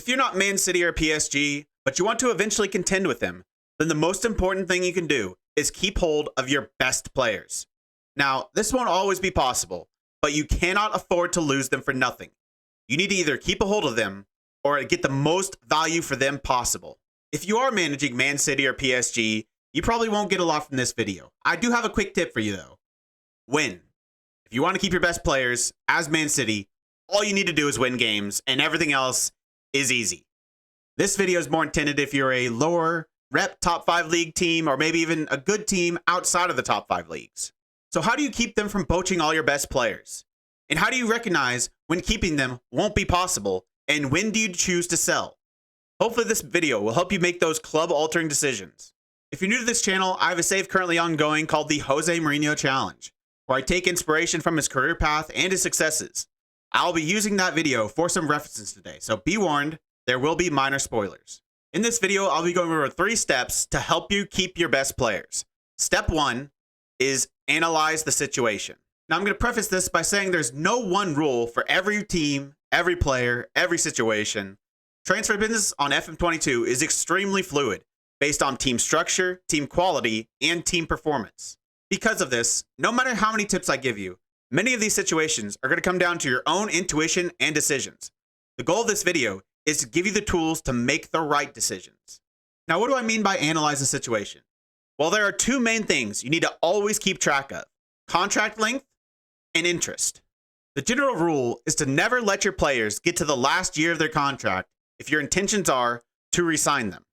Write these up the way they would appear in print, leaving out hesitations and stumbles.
If you're not Man City or PSG, but you want to eventually contend with them, then the most important thing you can do is keep hold of your best players. Now, this won't always be possible, but you cannot afford to lose them for nothing. You need to either keep a hold of them or get the most value for them possible. If you are managing Man City or PSG, you probably won't get a lot from this video. I do have a quick tip for you though. Win. If you want to keep your best players as Man City, all you need to do is win games and everything else is easy. This video is more intended if you're a lower rep top 5 league team or maybe even a good team outside of the top 5 leagues. So how do you keep them from poaching all your best players? And how do you recognize when keeping them won't be possible? And when do you choose to sell? Hopefully this video will help you make those club-altering decisions. If you're new to this channel, I have a save currently ongoing called the Jose Mourinho Challenge, where I take inspiration from his career path and his successes. I'll be using that video for some references today, so be warned, there will be minor spoilers. In this video, I'll be going over 3 steps to help you keep your best players. Step 1 is analyze the situation. Now I'm going to preface this by saying there's no one rule for every team, every player, every situation. Transfer business on FM22 is extremely fluid, based on team structure, team quality, and team performance. Because of this, no matter how many tips I give you, many of these situations are going to come down to your own intuition and decisions. The goal of this video is to give you the tools to make the right decisions. Now, what do I mean by analyze the situation? Well, there are 2 main things you need to always keep track of: contract length and interest. The general rule is to never let your players get to the last year of their contract if your intentions are to re-sign them.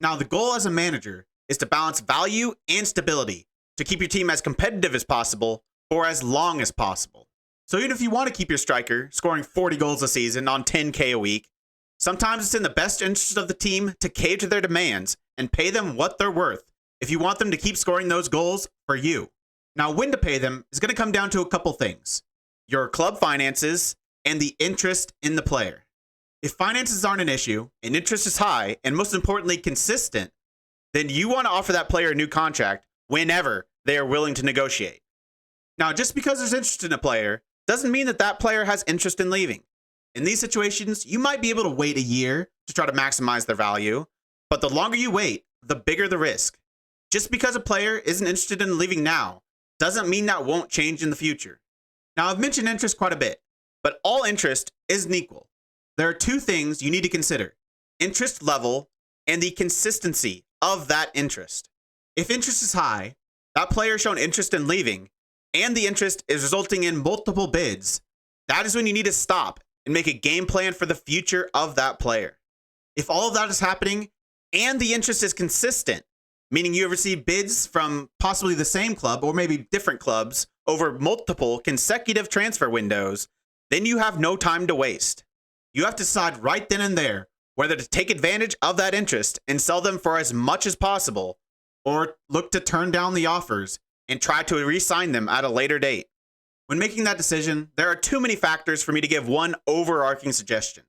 Now, the goal as a manager is to balance value and stability to keep your team as competitive as possible for as long as possible. So even if you want to keep your striker scoring 40 goals a season on 10K a week, sometimes it's in the best interest of the team to cave to their demands and pay them what they're worth if you want them to keep scoring those goals for you. Now, when to pay them is going to come down to a couple things: your club finances and the interest in the player. If finances aren't an issue and interest is high and most importantly consistent, then you want to offer that player a new contract whenever they are willing to negotiate. Now, just because there's interest in a player doesn't mean that that player has interest in leaving. In these situations, you might be able to wait a year to try to maximize their value, but the longer you wait, the bigger the risk. Just because a player isn't interested in leaving now doesn't mean that won't change in the future. Now, I've mentioned interest quite a bit, but all interest isn't equal. There are 2 things you need to consider: interest level and the consistency of that interest. If interest is high, that player has shown interest in leaving, and the interest is resulting in multiple bids, that is when you need to stop and make a game plan for the future of that player. If all of that is happening and the interest is consistent, meaning you have received bids from possibly the same club or maybe different clubs over multiple consecutive transfer windows, then you have no time to waste. You have to decide right then and there whether to take advantage of that interest and sell them for as much as possible, or look to turn down the offers and try to re-sign them at a later date. When making that decision, there are too many factors for me to give one overarching suggestion.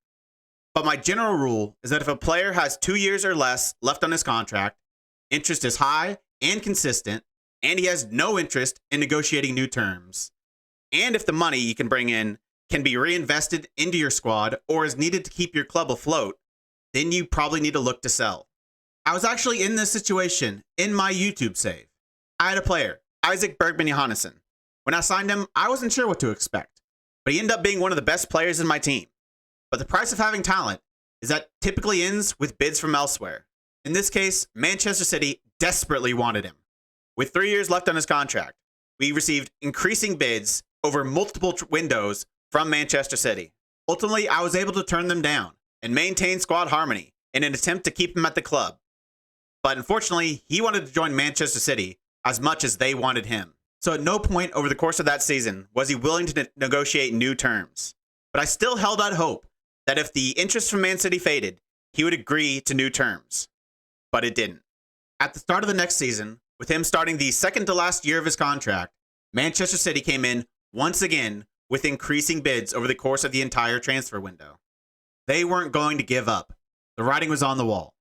But my general rule is that if a player has 2 years or less left on his contract, interest is high and consistent, and he has no interest in negotiating new terms, and if the money you can bring in can be reinvested into your squad or is needed to keep your club afloat, then you probably need to look to sell. I was actually in this situation in my YouTube save. I had a player, Isaac Bergman Johannesson. When I signed him, I wasn't sure what to expect, but he ended up being one of the best players in my team. But the price of having talent is that typically ends with bids from elsewhere. In this case, Manchester City desperately wanted him. With 3 years left on his contract, we received increasing bids over multiple windows from Manchester City. Ultimately, I was able to turn them down and maintain squad harmony in an attempt to keep him at the club. But unfortunately, he wanted to join Manchester City as much as they wanted him. So at no point over the course of that season was he willing to negotiate new terms. But I still held out hope that if the interest from Man City faded, he would agree to new terms. But it didn't. At the start of the next season, with him starting the second to last year of his contract, Manchester City came in once again with increasing bids over the course of the entire transfer window. They weren't going to give up. The writing was on the wall.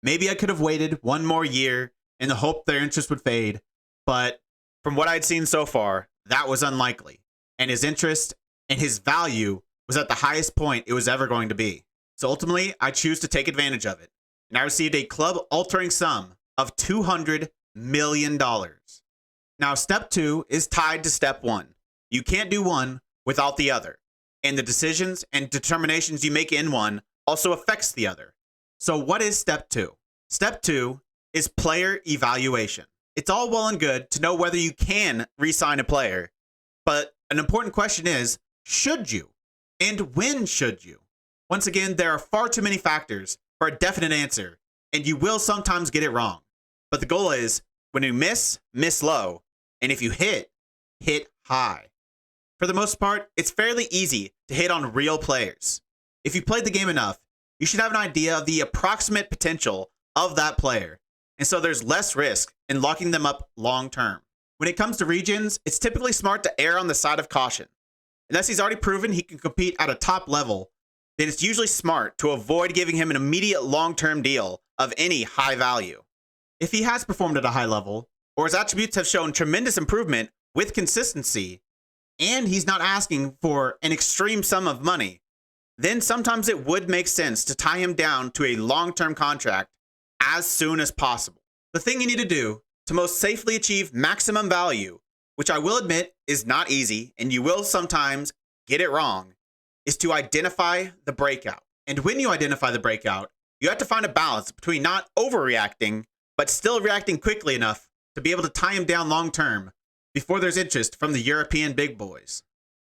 Maybe I could have waited one more year in the hope their interest would fade, but from what I'd seen so far, that was unlikely, and his interest and his value was at the highest point it was ever going to be. So ultimately, I choose to take advantage of it, and I received a club-altering sum of $200 million. Now, step 2 is tied to step 1. You can't do one without the other, and the decisions and determinations you make in one also affects the other. So what is step 2? Step 2 is player evaluation. It's all well and good to know whether you can re-sign a player, but an important question is, should you? And when should you? Once again, there are far too many factors for a definite answer, and you will sometimes get it wrong. But the goal is, when you miss, miss low, and if you hit, hit high. For the most part, it's fairly easy to hit on real players. If you've played the game enough, you should have an idea of the approximate potential of that player, and so there's less risk in locking them up long term. When it comes to regions, it's typically smart to err on the side of caution. Unless he's already proven he can compete at a top level, then it's usually smart to avoid giving him an immediate long-term deal of any high value. If he has performed at a high level, or his attributes have shown tremendous improvement with consistency, and he's not asking for an extreme sum of money, then sometimes it would make sense to tie him down to a long-term contract as soon as possible. The thing you need to do to most safely achieve maximum value, which I will admit is not easy, and you will sometimes get it wrong, is to identify the breakout. And when you identify the breakout, you have to find a balance between not overreacting, but still reacting quickly enough to be able to tie him down long term before there's interest from the European big boys.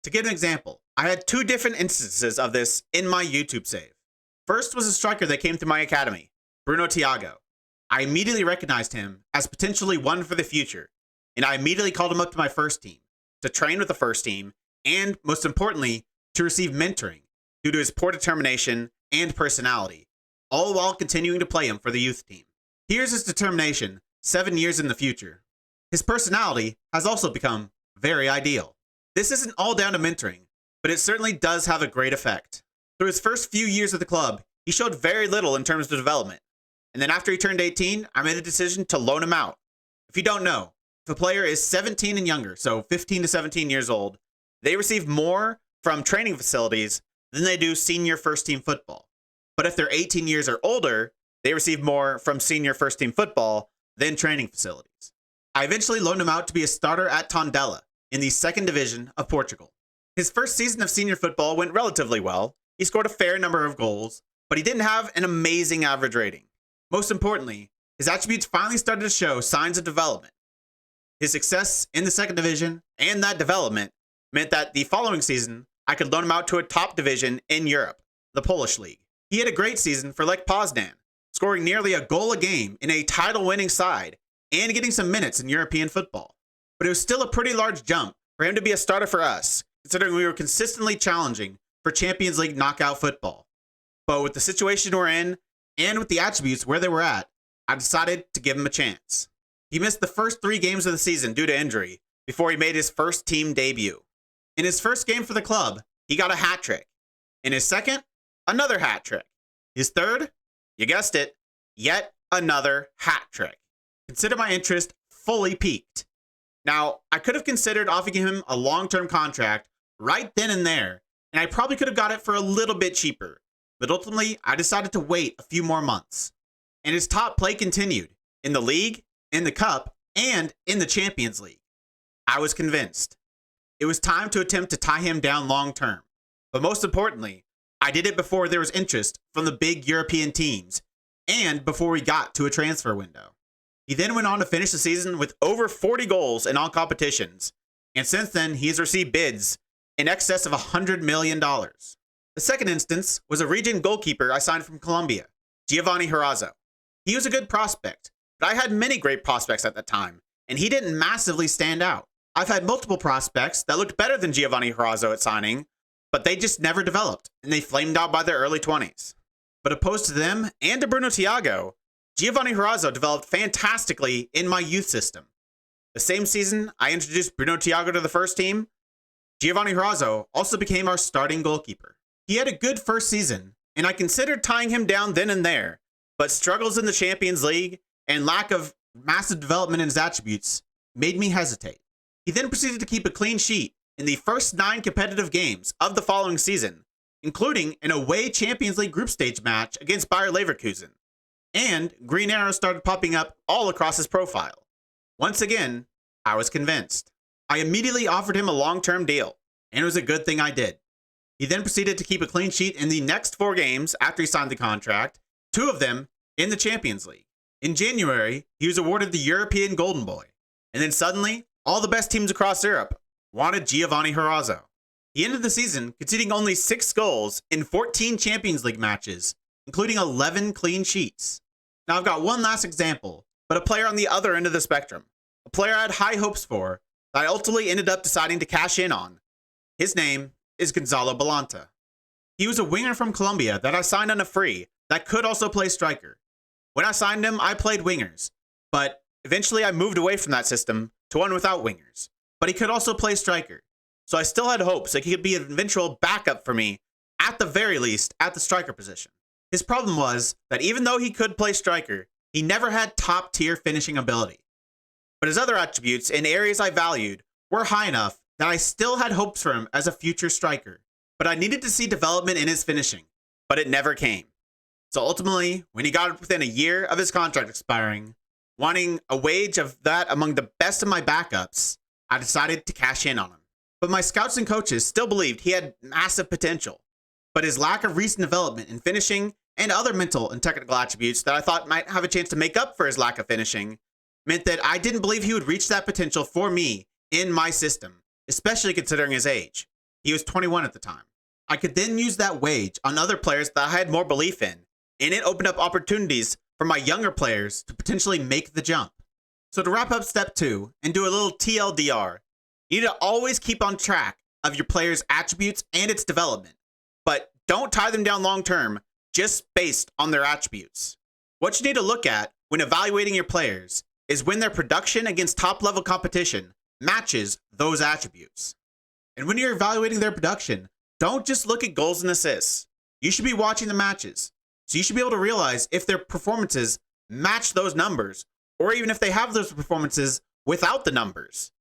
To give an example, I had 2 different instances of this in my YouTube save. First was a striker that came through my academy, Bruno Thiago. I immediately recognized him as potentially one for the future, and I immediately called him up to my first team, to train with the first team, and most importantly, to receive mentoring due to his poor determination and personality, all while continuing to play him for the youth team. Here's his determination 7 years in the future. His personality has also become very ideal. This isn't all down to mentoring, but it certainly does have a great effect. Through his first few years at the club, he showed very little in terms of development. And then after he turned 18, I made a decision to loan him out. If you don't know, if a player is 17 and younger, so 15 to 17 years old, they receive more from training facilities than they do senior first team football. But if they're 18 years or older, they receive more from senior first team football than training facilities. I eventually loaned him out to be a starter at Tondela in the 2nd division of Portugal. His first season of senior football went relatively well. He scored a fair number of goals, but he didn't have an amazing average rating. Most importantly, his attributes finally started to show signs of development. His success in the 2nd division and that development meant that the following season, I could loan him out to a top division in Europe, the Polish League. He had a great season for Lech Poznan, scoring nearly a goal a game in a title-winning side and getting some minutes in European football. But it was still a pretty large jump for him to be a starter for us, considering we were consistently challenging for Champions League knockout football. But with the situation we're in, and with the attributes where they were at, I decided to give him a chance. He missed the first 3 games of the season due to injury before he made his first team debut. In his first game for the club, he got a hat trick. In his second, another hat trick. His third, you guessed it, yet another hat trick. Consider my interest fully piqued. Now, I could have considered offering him a long-term contract right then and there, and I probably could have got it for a little bit cheaper. But ultimately, I decided to wait a few more months. And his top play continued in the league, in the cup, and in the Champions League. I was convinced. It was time to attempt to tie him down long term. But most importantly, I did it before there was interest from the big European teams, and before we got to a transfer window. He then went on to finish the season with over 40 goals in all competitions, and since then he has received bids in excess of $100 million. The second instance was a region goalkeeper I signed from Colombia, Giovanni Harazo. He was a good prospect, but I had many great prospects at that time, and he didn't massively stand out. I've had multiple prospects that looked better than Giovanni Harazo at signing, but they just never developed, and they flamed out by their early 20s. But opposed to them and to Bruno Thiago, Giovanni Harazo developed fantastically in my youth system. The same season I introduced Bruno Thiago to the first team, Giovanni Harazo also became our starting goalkeeper. He had a good first season, and I considered tying him down then and there, but struggles in the Champions League and lack of massive development in his attributes made me hesitate. He then proceeded to keep a clean sheet in the first 9 competitive games of the following season, including an away Champions League group stage match against Bayer Leverkusen. And green arrows started popping up all across his profile. Once again, I was convinced. I immediately offered him a long-term deal, and it was a good thing I did. He then proceeded to keep a clean sheet in the next 4 games after he signed the contract, 2 of them in the Champions League. In January, he was awarded the European Golden Boy, and then suddenly, all the best teams across Europe wanted Giovanni Herrazzo. He ended the season conceding only 6 goals in 14 Champions League matches, including 11 clean sheets. Now I've got one last example, but a player on the other end of the spectrum. A player I had high hopes for that I ultimately ended up deciding to cash in on. His name is Gonzalo Balanta. He was a winger from Colombia that I signed on a free that could also play striker. When I signed him, I played wingers, but eventually I moved away from that system to one without wingers. But he could also play striker, so I still had hopes that he could be an eventual backup for me, at the very least, at the striker position. His problem was that even though he could play striker, he never had top-tier finishing ability. But his other attributes in areas I valued were high enough that I still had hopes for him as a future striker. But I needed to see development in his finishing, but it never came. So ultimately, when he got within a year of his contract expiring, wanting a wage of that among the best of my backups, I decided to cash in on him. But my scouts and coaches still believed he had massive potential. But his lack of recent development in finishing and other mental and technical attributes that I thought might have a chance to make up for his lack of finishing meant that I didn't believe he would reach that potential for me in my system, especially considering his age. He was 21 at the time. I could then use that wage on other players that I had more belief in, and it opened up opportunities for my younger players to potentially make the jump. So to wrap up step 2 and do a little TLDR, you need to always keep on track of your player's attributes and its development, but don't tie them down long term just based on their attributes. What you need to look at when evaluating your players is when their production against top level competition matches those attributes. And when you're evaluating their production, don't just look at goals and assists. You should be watching the matches. So you should be able to realize if their performances match those numbers, or even if they have those performances without the numbers.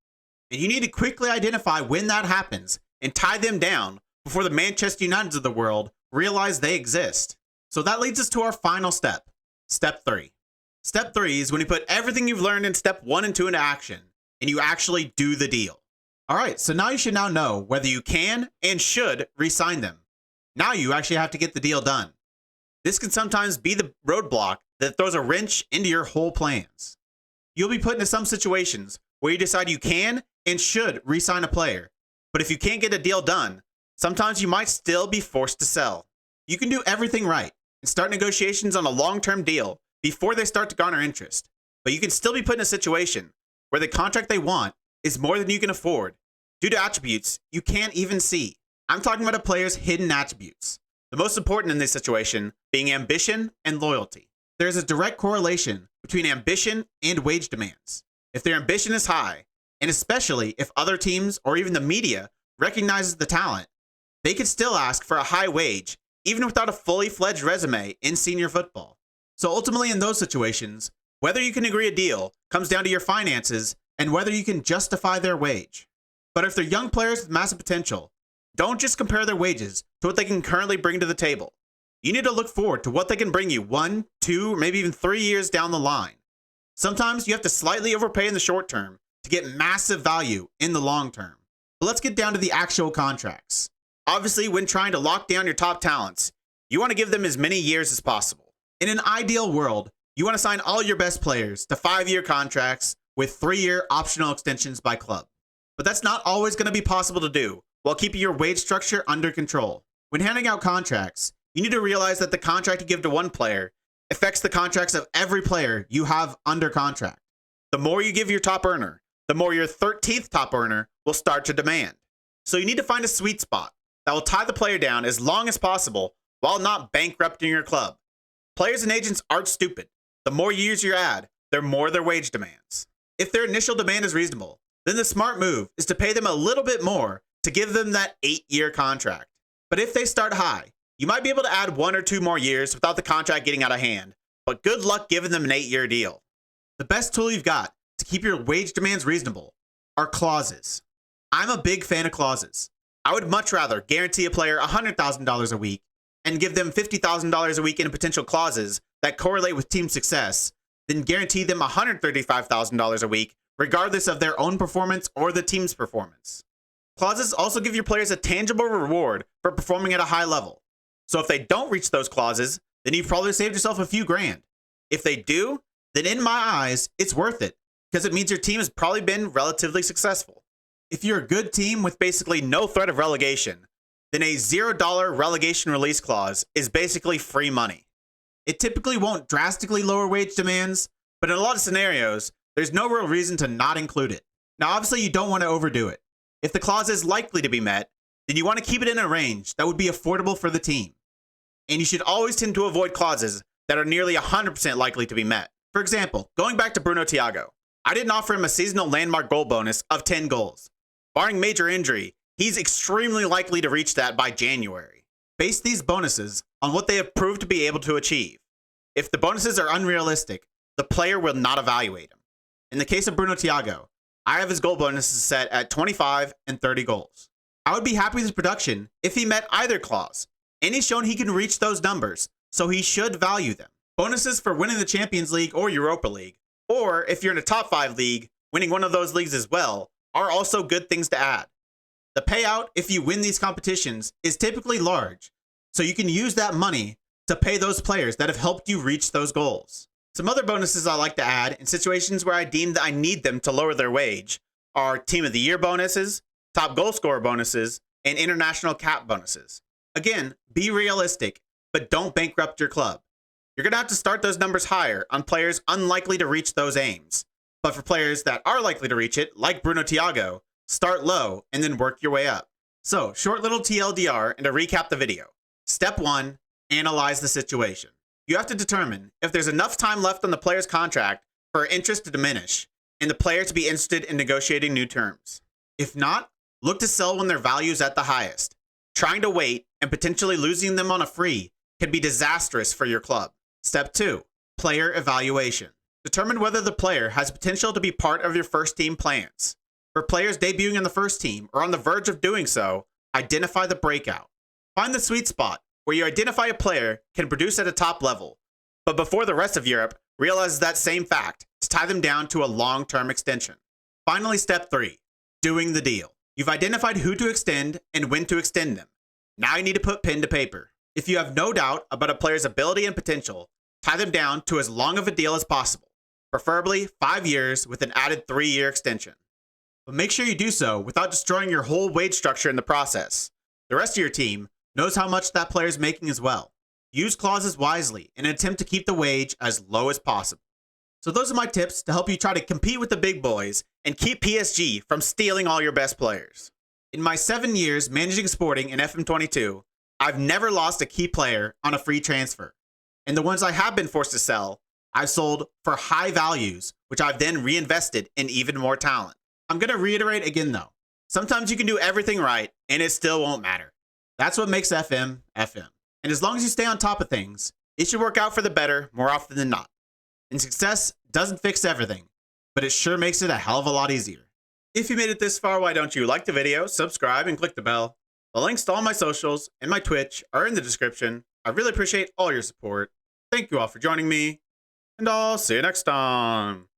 And you need to quickly identify when that happens and tie them down before the Manchester Uniteds of the world realize they exist. So that leads us to our final step, step 3. Step 3 is when you put everything you've learned in step 1 and 2 into action, and you actually do the deal. All right, so now you should now know whether you can and should re-sign them. Now you actually have to get the deal done. This can sometimes be the roadblock that throws a wrench into your whole plans. You'll be put into some situations where you decide you can and should re-sign a player, but if you can't get a deal done, sometimes you might still be forced to sell. You can do everything right and start negotiations on a long-term deal before they start to garner interest, but you can still be put in a situation where the contract they want is more than you can afford due to attributes you can't even see. I'm talking about a player's hidden attributes. The most important in this situation being ambition and loyalty. There's a direct correlation between ambition and wage demands. If their ambition is high, and especially if other teams or even the media recognizes the talent, they could still ask for a high wage even without a fully fledged resume in senior football. So ultimately in those situations, whether you can agree a deal comes down to your finances and whether you can justify their wage. But if they're young players with massive potential, don't just compare their wages to what they can currently bring to the table. You need to look forward to what they can bring you 1, 2, maybe even 3 years down the line. Sometimes you have to slightly overpay in the short term to get massive value in the long term. But let's get down to the actual contracts. Obviously, when trying to lock down your top talents, you want to give them as many years as possible. In an ideal world, you want to sign all your best players to 5-year contracts with 3-year optional extensions by club. But that's not always going to be possible to do while keeping your wage structure under control. When handing out contracts, you need to realize that the contract you give to one player affects the contracts of every player you have under contract. The more you give your top earner, the more your 13th top earner will start to demand. So you need to find a sweet spot that will tie the player down as long as possible while not bankrupting your club. Players and agents aren't stupid. The more years you add, the more their wage demands. If their initial demand is reasonable, then the smart move is to pay them a little bit more to give them that 8-year contract. But if they start high, you might be able to add 1 or 2 more years without the contract getting out of hand, but good luck giving them an 8-year deal. The best tool you've got to keep your wage demands reasonable are clauses. I'm a big fan of clauses. I would much rather guarantee a player $100,000 a week and give them $50,000 a week in potential clauses that correlate with team success than guarantee them $135,000 a week regardless of their own performance or the team's performance. Clauses also give your players a tangible reward for performing at a high level. So if they don't reach those clauses, then you've probably saved yourself a few grand. If they do, then in my eyes, it's worth it because it means your team has probably been relatively successful. If you're a good team with basically no threat of relegation, then a $0 relegation release clause is basically free money. It typically won't drastically lower wage demands, but in a lot of scenarios, there's no real reason to not include it. Now, obviously, you don't want to overdo it. If the clause is likely to be met, then you want to keep it in a range that would be affordable for the team. And you should always tend to avoid clauses that are nearly 100% likely to be met. For example, going back to Bruno Thiago, I didn't offer him a seasonal landmark goal bonus of 10 goals. Barring major injury, he's extremely likely to reach that by January. Base these bonuses on what they have proved to be able to achieve. If the bonuses are unrealistic, the player will not evaluate him. In the case of Bruno Thiago, I have his goal bonuses set at 25 and 30 goals. I would be happy with his production if he met either clause, and he's shown he can reach those numbers, so he should value them. Bonuses for winning the Champions League or Europa League, or if you're in a top 5 league, winning one of those leagues as well, are also good things to add. The payout if you win these competitions is typically large, so you can use that money to pay those players that have helped you reach those goals. Some other bonuses I like to add in situations where I deem that I need them to lower their wage are Team of the Year bonuses, top goal scorer bonuses, and international cap bonuses. Again, be realistic, but don't bankrupt your club. You're going to have to start those numbers higher on players unlikely to reach those aims. But for players that are likely to reach it, like Bruno Thiago, start low and then work your way up. So, short little TLDR and to recap the video. Step 1, analyze the situation. You have to determine if there's enough time left on the player's contract for interest to diminish and the player to be interested in negotiating new terms. If not, look to sell when their value is at the highest. Trying to wait and potentially losing them on a free can be disastrous for your club. Step 2, player evaluation. Determine whether the player has potential to be part of your first team plans. For players debuting in the first team or on the verge of doing so, identify the breakout. Find the sweet spot where you identify a player can produce at a top level, but before the rest of Europe realizes that same fact to tie them down to a long-term extension. Finally, step 3, doing the deal. You've identified who to extend and when to extend them. Now you need to put pen to paper. If you have no doubt about a player's ability and potential, tie them down to as long of a deal as possible, preferably 5 years with an added 3-year extension. But make sure you do so without destroying your whole wage structure in the process. The rest of your team knows how much that player is making as well. Use clauses wisely in an attempt to keep the wage as low as possible. So those are my tips to help you try to compete with the big boys and keep PSG from stealing all your best players. In my 7 years managing sporting in FM22, I've never lost a key player on a free transfer. And the ones I have been forced to sell, I've sold for high values, which I've then reinvested in even more talent. I'm going to reiterate again though, sometimes you can do everything right and it still won't matter. That's what makes FM, FM. And as long as you stay on top of things, it should work out for the better more often than not. And success doesn't fix everything, but it sure makes it a hell of a lot easier. If you made it this far, why don't you like the video, subscribe, and click the bell? The links to all my socials and my Twitch are in the description. I really appreciate all your support. Thank you all for joining me, and I'll see you next time.